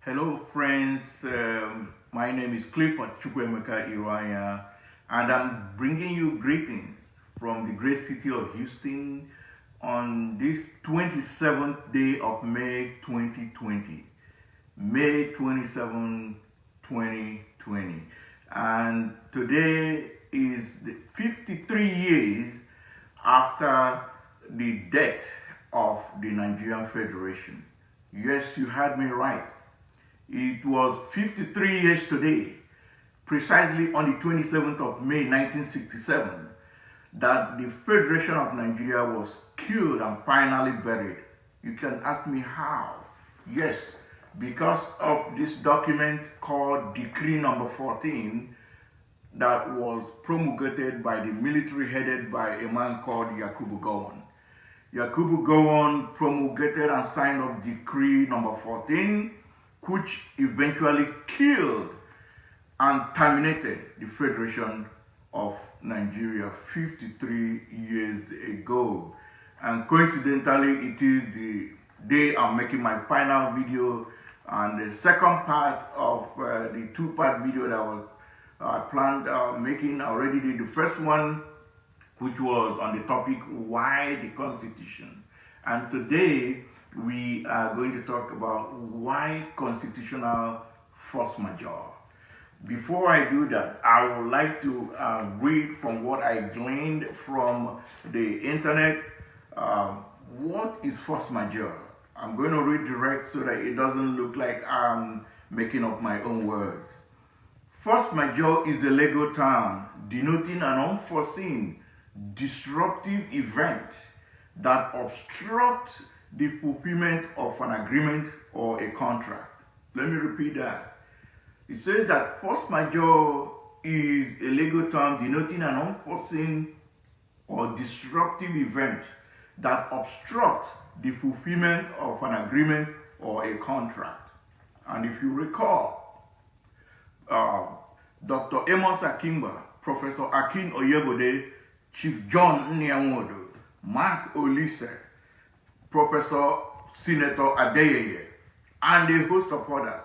Hello, friends. My name is Clifford Chukwemeka Iraya, and I'm bringing you greetings from the great city of Houston on this 27th day of May 2020. May 27, 2020. And today is the 53 years after the death of the Nigerian Federation. Yes, you heard me right. It was 53 years today, precisely on the 27th of May 1967, that the Federation of Nigeria was killed and finally buried. You can ask me how. Yes, because of this document called Decree number 14 that was promulgated by the military headed by a man called Yakubu Gowon. Yakubu Gowon promulgated and signed off Decree number 14, which eventually killed and terminated the Federation of Nigeria 53 years ago. And coincidentally, it is the day I'm making my final video, and the second part of the two-part video that was planned making. I already did the first one, which was on the topic, why the Constitution? And today, we are going to talk about why constitutional force majeure. Before I do that, I would like to read from what I gleaned from the internet. What is force majeure? I'm going to read direct so that it doesn't look like I'm making up my own words. Force majeure is a legal term denoting an unforeseen, disruptive event that obstructs the fulfillment of an agreement or a contract. Let me repeat that. It says that force majeure is a legal term denoting an unforeseen or disruptive event that obstructs the fulfillment of an agreement or a contract. And if you recall, Dr. Amos Akingba, Professor Akin Oyebode, Chief John Nyamodo, Mark Olise, Professor Senator Adeyeye, and a host of others,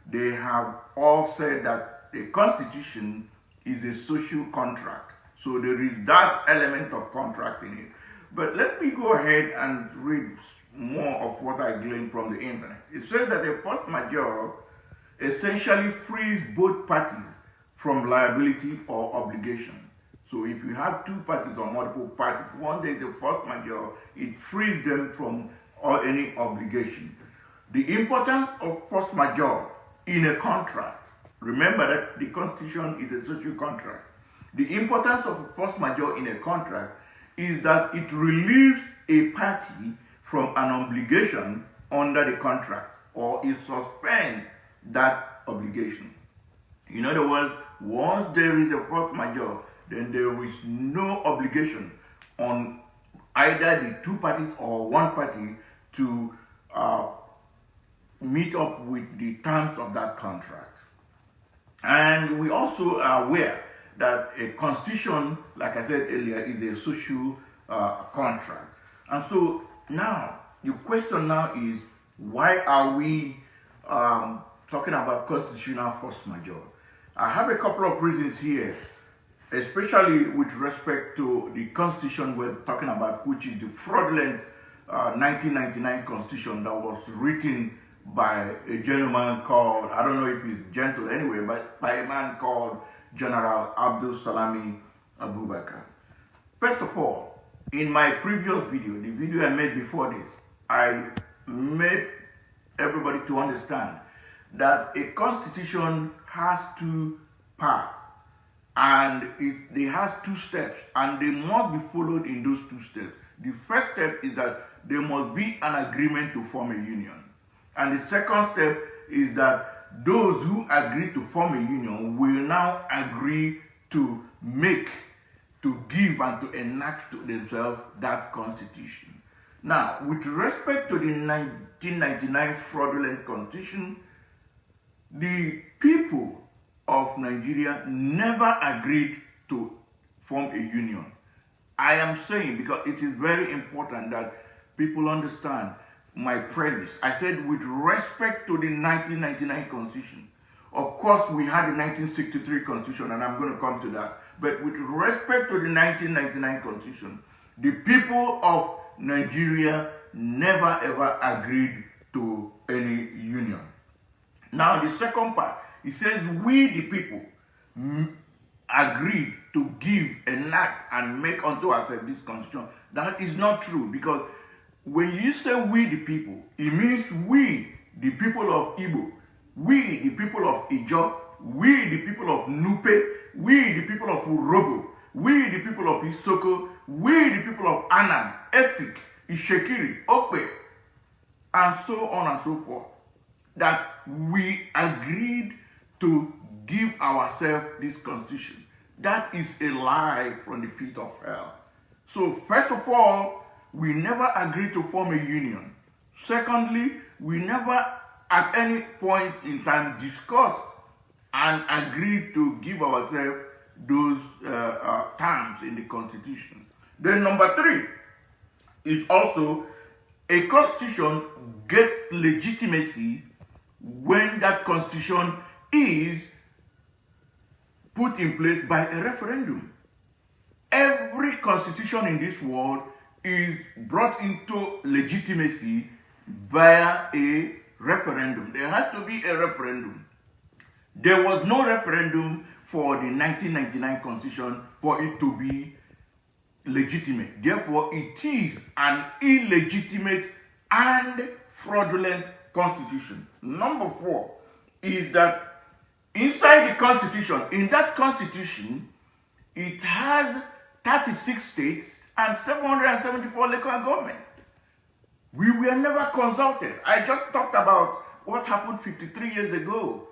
they have all said that the Constitution is a social contract. So there is that element of contract in it. But let me go ahead and read more of what I gleaned from the internet. It says that a force majeure essentially frees both parties from liability or obligation. So if you have two parties or multiple parties, one there is a force majeure, it frees them from any obligation. The importance of force majeure in a contract, remember that the Constitution is a social contract. The importance of a force majeure in a contract is that it relieves a party from an obligation under the contract, or it suspends that obligation. In other words, once there is a force majeure, then there is no obligation on either the two parties or one party to meet up with the terms of that contract. And we also are aware that a constitution, like I said earlier, is a social contract. And so now, the question now is, why are we talking about constitutional force majeure? I have a couple of reasons here, especially with respect to the Constitution we're talking about, which is the fraudulent 1999 Constitution that was written by a gentleman called, I don't know if he's gentle anyway, but by a man called General Abdul Salami Abubakar. First of all, in my previous video, the video I made before this, I made everybody to understand that a constitution has two parts, and it has two steps, and they must be followed in those two steps. The first step is that there must be an agreement to form a union. And the second step is that those who agree to form a union will now agree to give and to enact to themselves that constitution. Now, with respect to the 1999 fraudulent constitution, the people of Nigeria never agreed to form a union. I am saying, because it is very important that people understand, my premise. I said with respect to the 1999 Constitution. Of course, we had the 1963 Constitution, and I'm going to come to that. But with respect to the 1999 Constitution, the people of Nigeria never ever agreed to any union. Now, the second part, it says we the people agreed to give, enact, and make unto ourselves this constitution. That is not true, because when you say we the people, it means we, the people of Igbo, we, the people of Ijo, we, the people of Nupe, we, the people of Urobo, we, the people of Isoko, we, the people of Anan, Efik, Ishekiri, Okpe, and so on and so forth, that we agreed to give ourselves this constitution. That is a lie from the pit of hell. So first of all, we never agreed to form a union. Secondly, we never at any point in time discussed and agreed to give ourselves those terms in the Constitution. Then number three is also a constitution gets legitimacy when that constitution is put in place by a referendum. Every constitution in this world is brought into legitimacy via a referendum. There has to be a referendum. There was no referendum for the 1999 Constitution for it to be legitimate. Therefore, it is an illegitimate and fraudulent constitution. Number four is that inside the constitution, in that constitution, it has 36 states and 774 local governments. We were never consulted. I just talked about what happened 53 years ago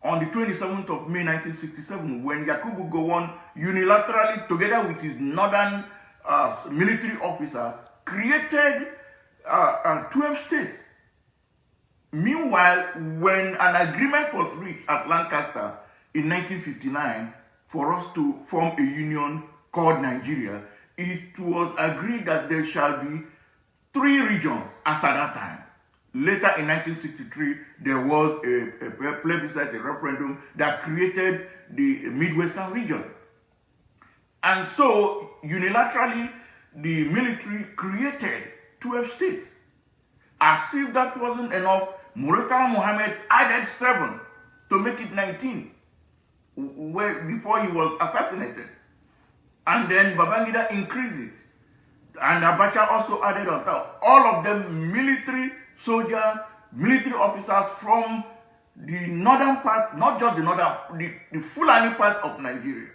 on the 27th of May 1967 when Yakubu Gowon unilaterally, together with his northern military officers, created 12 states. Meanwhile, when an agreement was reached at Lancaster in 1959 for us to form a union called Nigeria, it was agreed that there shall be 3 regions as at that time. Later in 1963, there was a plebiscite, a referendum that created the Midwestern region. And so, unilaterally, the military created 12 states. As if that wasn't enough, Murtala Mohammed added 7 to make it 19 before he was assassinated. And then Babangida increased it. And Abacha also added on top. All of them military soldiers, military officers from the northern part, not just the northern, the Fulani part of Nigeria.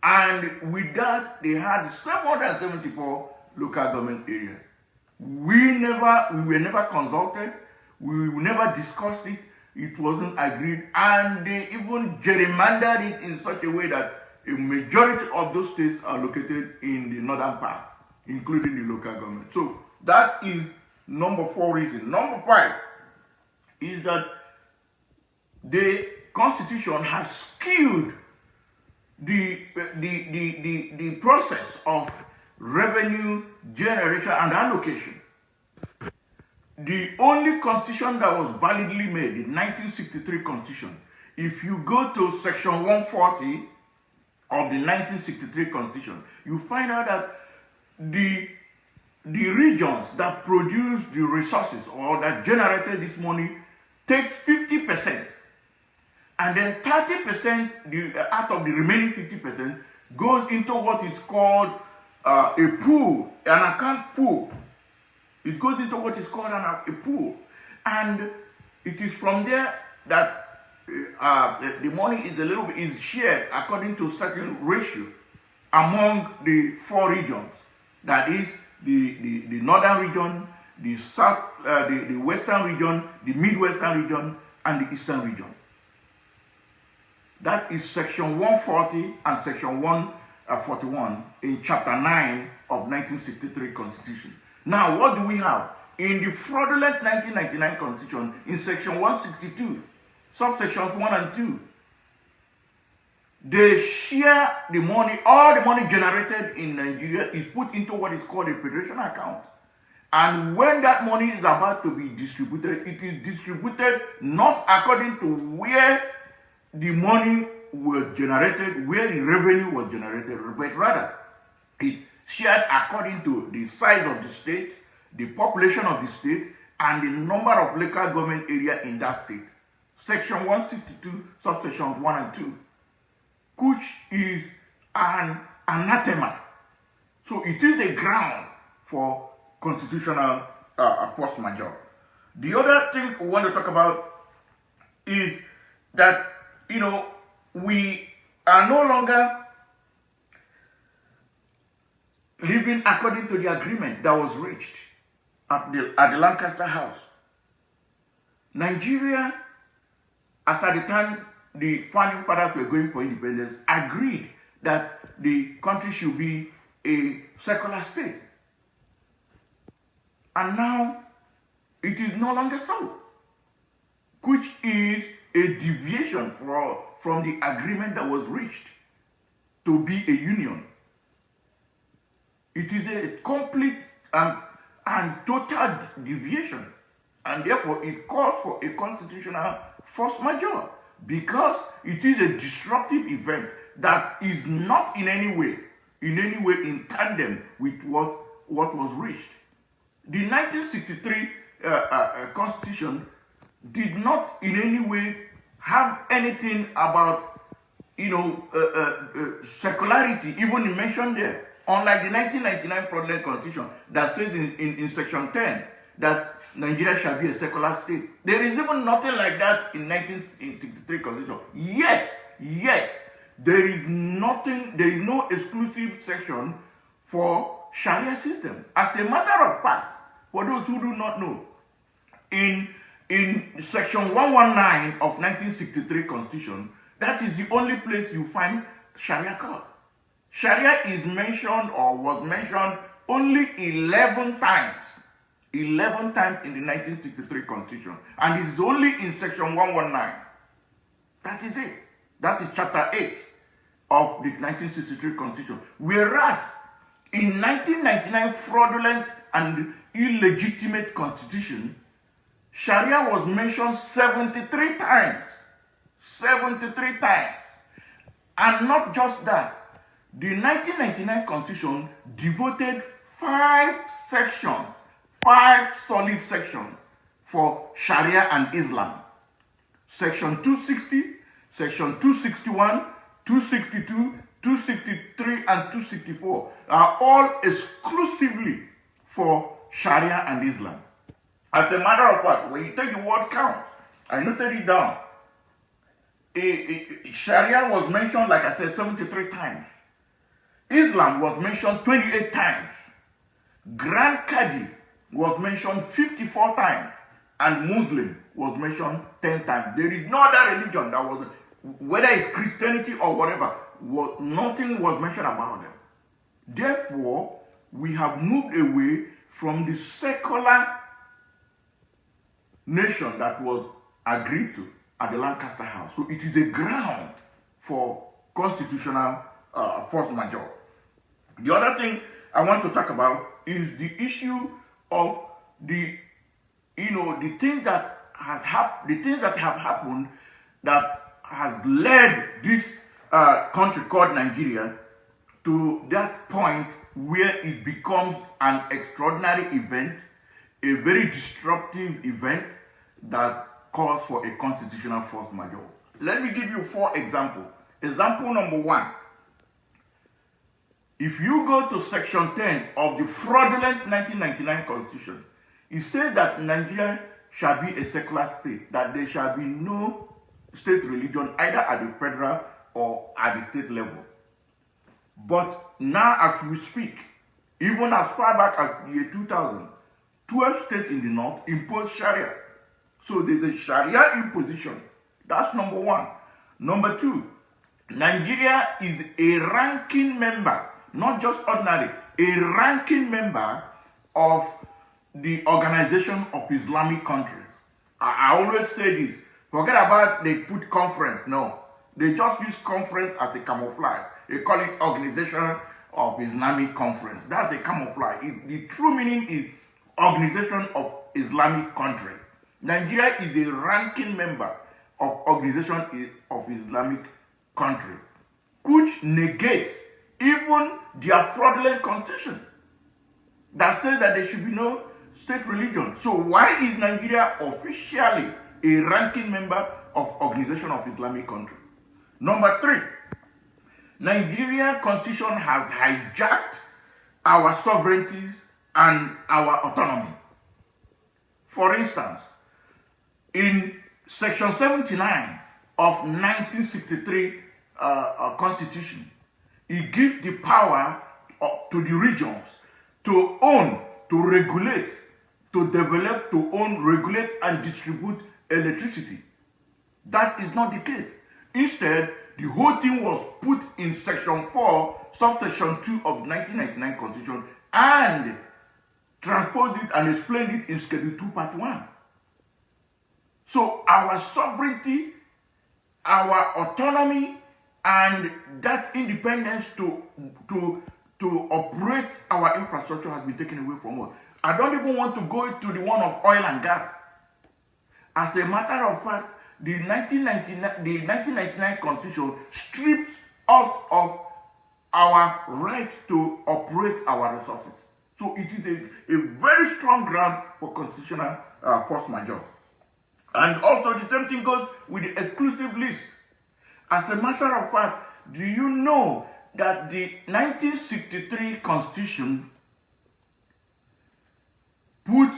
And with that, they had 774 local government areas. We were never consulted. We never discussed it. It wasn't agreed. And they even gerrymandered it in such a way that a majority of those states are located in the northern part, including the local government. So that is number 4 reason. Number 5 is that the Constitution has skewed the process of revenue generation and allocation. The only constitution that was validly made, the 1963 Constitution, if you go to section 140 of the 1963 Constitution, you find out that the regions that produce the resources or that generated this money take 50%, and then 30% out of the remaining 50% goes into what is called a pool, an account pool. It goes into what is called a pool, and it is from there that the money is shared according to certain ratio among the 4 regions. That is the northern region, the south, the western region, the midwestern region, and the eastern region. That is section 140 and section 141 in chapter 9 of 1963 Constitution. Now, what do we have? In the fraudulent 1999 Constitution, in section 162, subsections 1 and 2, they share the money, all the money generated in Nigeria is put into what is called a federation account. And when that money is about to be distributed, it is distributed not according to where the money was generated, where the revenue was generated, but rather it's shared according to the size of the state, the population of the state, and the number of local government area in that state. Section 162, subsections 1 and 2, which is an anathema. So it is a ground for constitutional force majeure. The other thing we want to talk about is that, we are no longer living according to the agreement that was reached at the Lancaster House. Nigeria, as at the time the founding fathers were going for independence, agreed that the country should be a secular state. And now it is no longer so, which is a deviation from the agreement that was reached to be a union. It is a complete and total deviation, and therefore it calls for a constitutional force majeure, because it is a disruptive event that is not in any way in tandem with what was reached. The 1963 Constitution did not in any way have anything about secularity even mentioned there. Unlike the 1999 fraudulent Constitution that says in section 10 that Nigeria shall be a secular state. There is even nothing like that in 1963 Constitution. Yet, there is no exclusive section for Sharia system. As a matter of fact, for those who do not know, in section 119 of 1963 Constitution, that is the only place you find Sharia court. Sharia is mentioned or was mentioned only 11 times. 11 times in the 1963 Constitution. And it is only in section 119. That is it. That is chapter 8 of the 1963 Constitution. Whereas in 1999 fraudulent and illegitimate Constitution, Sharia was mentioned 73 times. 73 times. And not just that. The 1999 Constitution devoted 5 sections, 5 solid sections for Sharia and Islam. Section 260, Section 261, 262, 263, and 264 are all exclusively for Sharia and Islam. As a matter of fact, when you take the word count, I noted it down. Sharia was mentioned, like I said, 73 times. Islam was mentioned 28 times. Grand Qadi was mentioned 54 times. And Muslim was mentioned 10 times. There is no other religion that was, whether it's Christianity or whatever, nothing was mentioned about them. Therefore, we have moved away from the secular nation that was agreed to at the Lancaster House. So it is a ground for constitutional force majeure. The other thing I want to talk about is the issue of the things that have happened that has led this country called Nigeria to that point where it becomes an extraordinary event, a very disruptive event that calls for a constitutional force majeure. Let me give you 4 examples. Example number 1. If you go to section 10 of the fraudulent 1999 Constitution, it says that Nigeria shall be a secular state, that there shall be no state religion either at the federal or at the state level. But now as we speak, even as far back as the year 2000, 12 states in the north impose Sharia. So there's a Sharia imposition. That's number 1. Number 2, Nigeria is a ranking member, not just ordinary, a ranking member of the Organization of Islamic Countries. I always say this, forget about they put conference, no. They just use conference as a camouflage. They call it Organization of Islamic Conference. That's a camouflage. The true meaning is Organization of Islamic Country. Nigeria is a ranking member of Organization of Islamic Country, which negates even their fraudulent constitution that says that there should be no state religion. So why is Nigeria officially a ranking member of Organization of Islamic Country? Number 3, Nigerian constitution has hijacked our sovereignties and our autonomy. For instance, in Section 79 of 1963 Constitution, it gives the power to the regions to own, to regulate, to develop, to own, regulate, and distribute electricity. That is not the case. Instead, the whole thing was put in Section 4, Subsection 2 of 1999 Constitution and transposed it and explained it in Schedule 2, Part 1. So our sovereignty, our autonomy, and that independence to operate our infrastructure has been taken away from us. I don't even want to go to the one of oil and gas. As a matter of fact, the 1999 Constitution strips us of our right to operate our resources. So it is a very strong ground for constitutional force majeure. And also the same thing goes with the exclusive list. As a matter of fact, do you know that the 1963 Constitution puts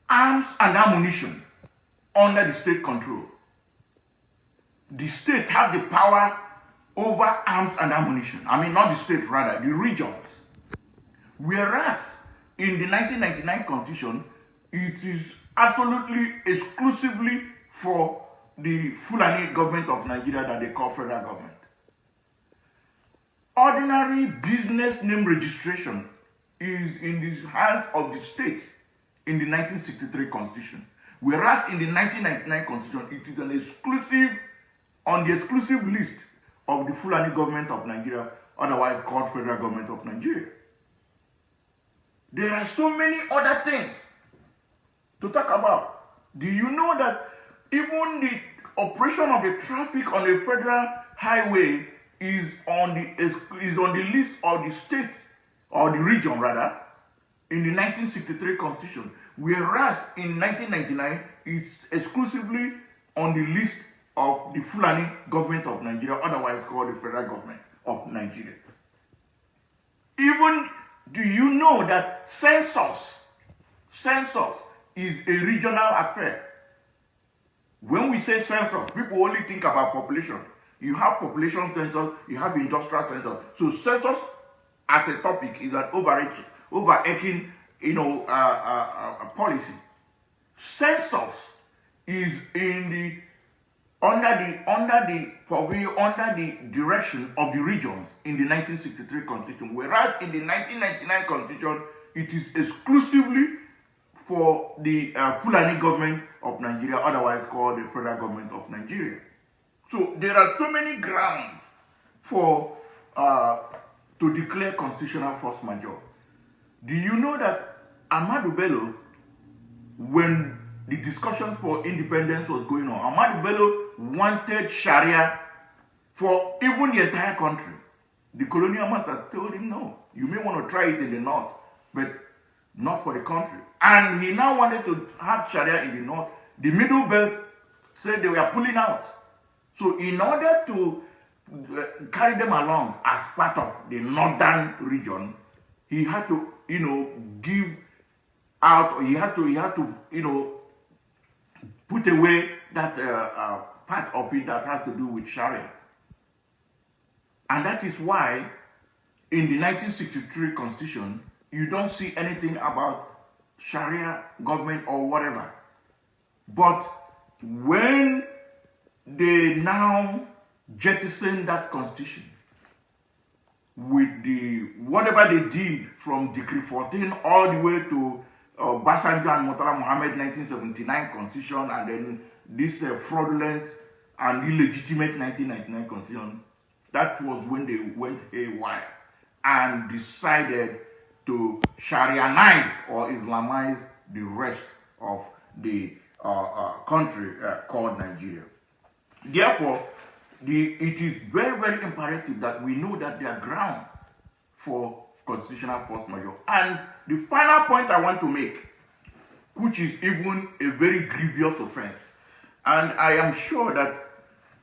arms and ammunition under the state control? The states have the power over arms and ammunition. I mean, not the states, rather, the regions. Whereas in the 1999 Constitution, it is absolutely exclusively for the Fulani government of Nigeria that they call federal government. Ordinary business name registration is in the hands of the states in the 1963 Constitution. Whereas in the 1999 Constitution, it is on the exclusive list of the Fulani government of Nigeria, otherwise called Federal Government of Nigeria. There are so many other things to talk about. Do you know that even the operation of the traffic on a federal highway is on the list of the state, or the region rather, in the 1963 Constitution, whereas in 1999 it's exclusively on the list of the Fulani government of Nigeria, otherwise called the Federal Government of Nigeria. Even, do you know that census is a regional affair? When we say census, people only think about population. You have population census, you have industrial census. So census as a topic is an overarching policy. Census is under the direction of the regions in the 1963 Constitution, whereas in the 1999 Constitution, it is exclusively for the Fulani government of Nigeria, otherwise called the Federal Government of Nigeria. So there are so many grounds for to declare constitutional force majeure. Do you know that Ahmadu Bello, when the discussions for independence was going on, Ahmadu Bello wanted Sharia for even the entire country. The colonial master told him, no, you may want to try it in the north, but not for the country. And he now wanted to have Sharia in the north. The middle belt said they were pulling out. So in order to carry them along as part of the northern region, he had to, give out, or he had to, put away that part of it that has to do with Sharia. And that is why in the 1963 Constitution, you don't see anything about Sharia government or whatever. But when they now jettison that constitution with whatever they did from Decree 14 all the way to Basanjo and Murtala Muhammad 1979 Constitution, and then this fraudulent and illegitimate 1999 Constitution, that was when they went haywire and decided to Sharianize or Islamize the rest of the country called Nigeria. Therefore, it is very, very imperative that we know that there are grounds for constitutional force majeure. And the final point I want to make, which is even a very grievous offense, and I am sure that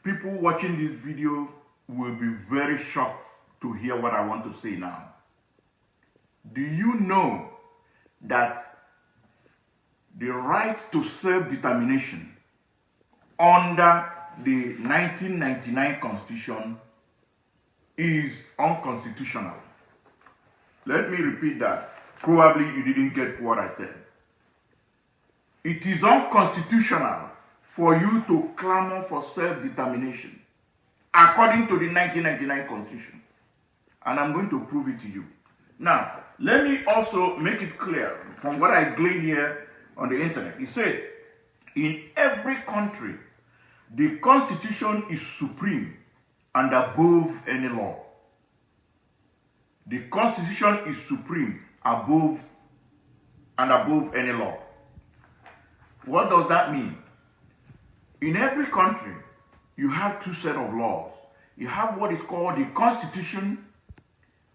people watching this video will be very shocked to hear what I want to say now. Do you know that the right to self-determination under the 1999 Constitution is unconstitutional? Let me repeat that. Probably you didn't get what I said. It is unconstitutional for you to clamor for self-determination according to the 1999 Constitution. And I'm going to prove it to you. Now, let me also make it clear from what I gleaned here on the internet. It said, in every country, the Constitution is supreme and above any law. The Constitution is supreme above any law. What does that mean? In every country, you have two sets of laws. You have what is called the Constitution,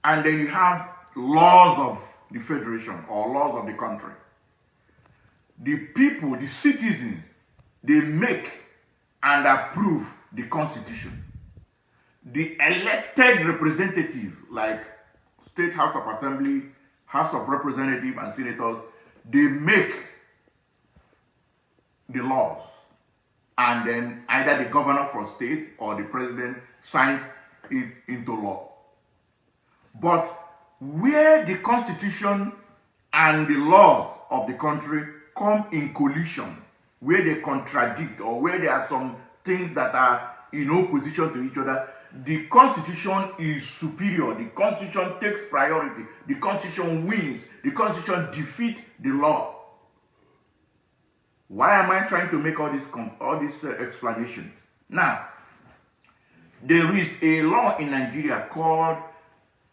and then you have laws of the federation or laws of the country. The people, the citizens, they make and approve the Constitution. The elected representatives, like State House of Assembly, House of Representatives, and Senators, they make the laws. And then either the governor for state or the president signs it into law. But where the Constitution and the laws of the country come in collision, where they contradict or where there are some things that are in opposition to each other, the Constitution is superior. The Constitution takes priority. The Constitution wins. The Constitution defeats the law. Why am I trying to make all this explanation? Now, there is a law in Nigeria called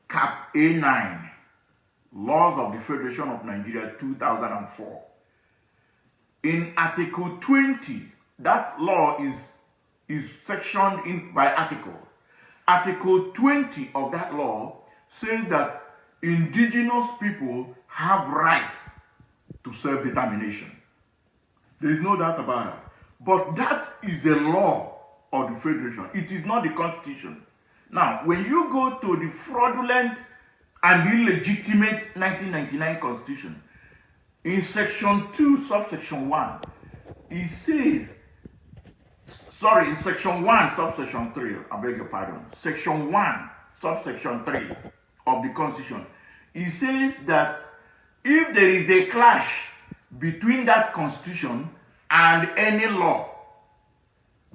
Cap A9, Laws of the Federation of Nigeria 2004. In Article 20, that law is sectioned in by article. Article 20 of that law says that indigenous people have right to self-determination. There is no doubt about it. But that is the law of the Federation. It is not the Constitution. Now, when you go to the fraudulent and illegitimate 1999 Constitution, in Section 2, subsection 1, it says, in Section 1, subsection 3, I beg your pardon, Section 1, subsection 3 of the Constitution, it says that if there is a clash between that Constitution and any law,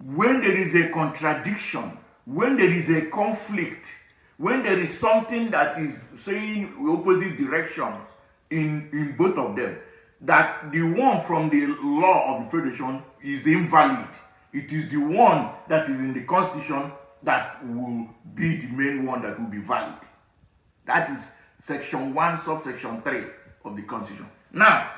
when there is a contradiction, when there is a conflict, when there is something that is saying opposite directions in both of them, that the one from the law of the Federation is invalid. It is the one that is in the Constitution that will be the main one that will be valid. That is Section 1, subsection 3 of the Constitution. Now,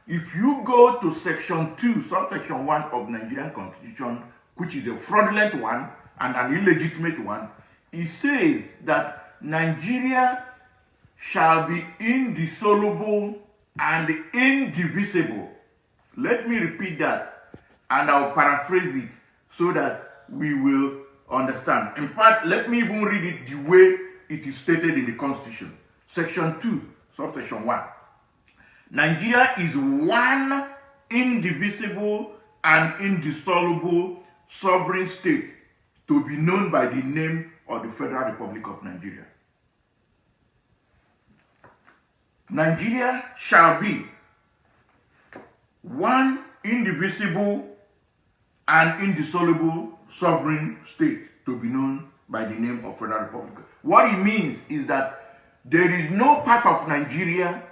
if you go to Section 2, subsection 1 of Nigerian Constitution, which is a fraudulent one and an illegitimate one, it says that Nigeria shall be indissoluble and indivisible. Let me repeat that, and I'll paraphrase it so that we will understand. In fact, let me even read it the way it is stated in the Constitution. Section 2, subsection 1. Nigeria is one indivisible and indissoluble sovereign state to be known by the name of the Federal Republic of Nigeria. Nigeria shall be one indivisible and indissoluble sovereign state to be known by the name of Federal Republic. What it means is that there is no part of Nigeria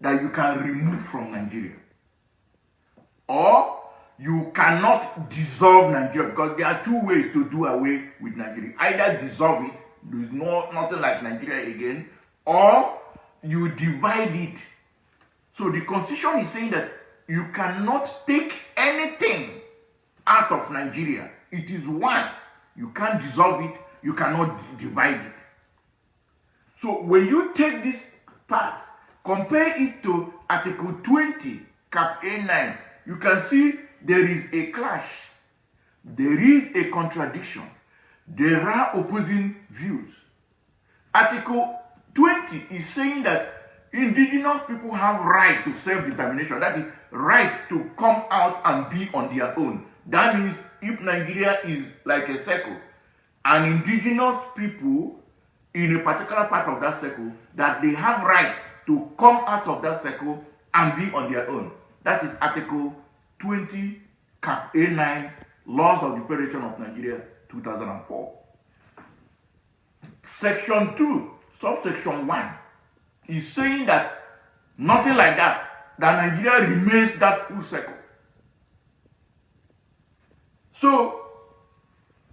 that you can remove from Nigeria, or you cannot dissolve Nigeria, because there are two ways to do away with Nigeria. Either dissolve it, there is nothing like Nigeria again, or you divide it. So the constitution is saying that you cannot take anything out of Nigeria. It is one. You can't dissolve it. You cannot divide it. So when you take this part, compare it to Article 20, Cap A9, you can see there is a clash. There is a contradiction. There are opposing views. Article 20 is saying that indigenous people have right to self-determination. That is, right to come out and be on their own. That means if Nigeria is like a circle, and indigenous people in a particular part of that circle, that they have right to come out of that circle and be on their own. That is Article 20, Cap A9, Laws of the Federation of Nigeria, 2004. Section 2, subsection 1, is saying that nothing like that, that Nigeria remains that full circle. So,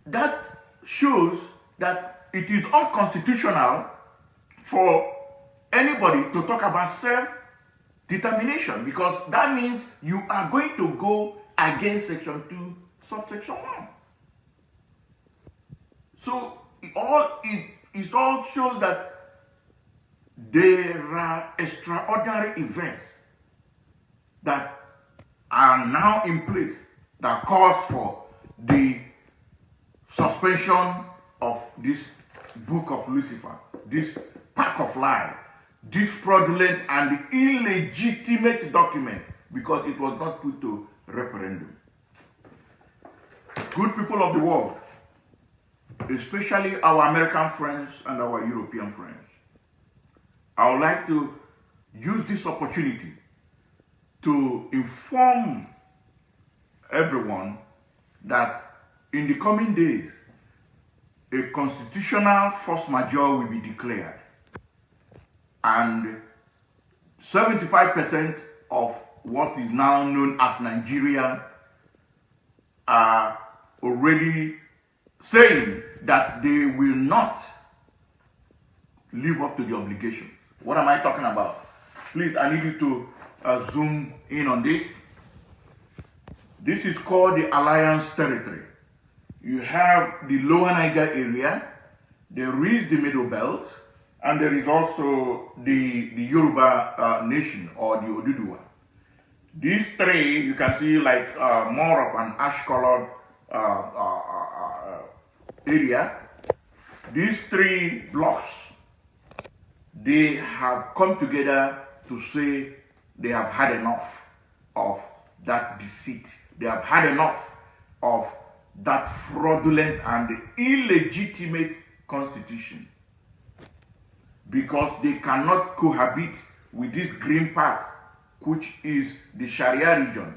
that shows that it is unconstitutional for anybody to talk about self-determination, because that means you are going to go against Section 2, subsection 1. So, it all shows that there are extraordinary events that are now in place that calls for the suspension of this book of Lucifer, this pack of lies, this fraudulent and illegitimate document, because it was not put to referendum. Good people of the world, especially our American friends and our European friends, I would like to use this opportunity to inform everyone that in the coming days, a constitutional force majeure will be declared, and 75% of what is now known as Nigeria are already saying that they will not live up to the obligations. What am I talking about? Please, I need you to zoom in on this. This is called the Alliance Territory. You have the Lower Niger area, there is the Middle Belt, and there is also the Yoruba nation, or the Oduduwa. These three, you can see like more of an ash-colored area. These three blocks, they have come together to say they have had enough of that deceit. They have had enough of that fraudulent and illegitimate constitution, because they cannot cohabit with this green path, which is the Sharia region.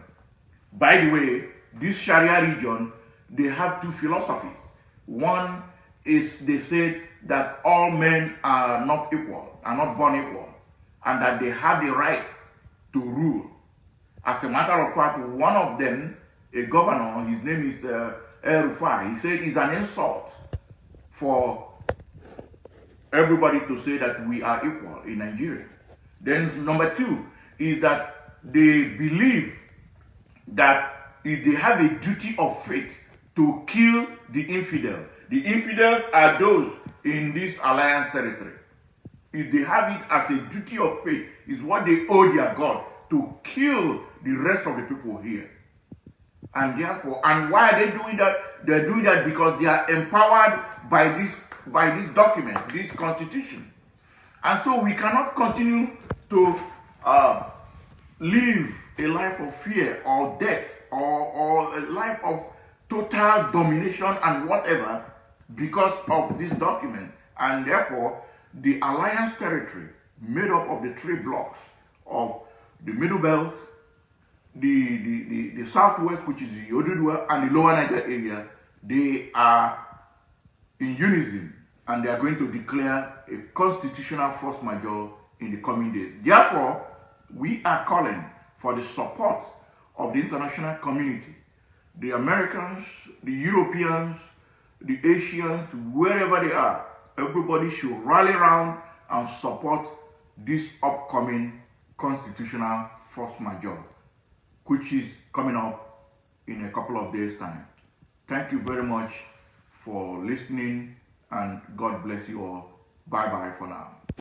By the way, this Sharia region, they have two philosophies. One is they say that all men are not equal, are not born equal, and that they have the right to rule. As a matter of fact, one of them, a governor, his name is El-Rufai, he said it's an insult for everybody to say that we are equal in Nigeria. Then number two is that they believe that if they have a duty of faith to kill the infidel. The infidels are those in this alliance territory. If they have it as a duty of faith, is what they owe their God, to kill the rest of the people here. And therefore, and why are they doing that? They're doing that because they are empowered by this document, this constitution. And so we cannot continue to live a life of fear or death or a life of total domination and whatever because of this document. And therefore, the alliance territory, made up of the three blocks of the Middle Belt, the Southwest, which is the Oduduwa, and the Lower Niger area, they are in unison, and they are going to declare a constitutional force majeure in the coming days. Therefore, we are calling for the support of the international community, the Americans, the Europeans, the Asians, wherever they are. Everybody should rally around and support this upcoming constitutional force majeure, which is coming up in a couple of days' time. Thank you very much for listening, and God bless you all. Bye-bye for now.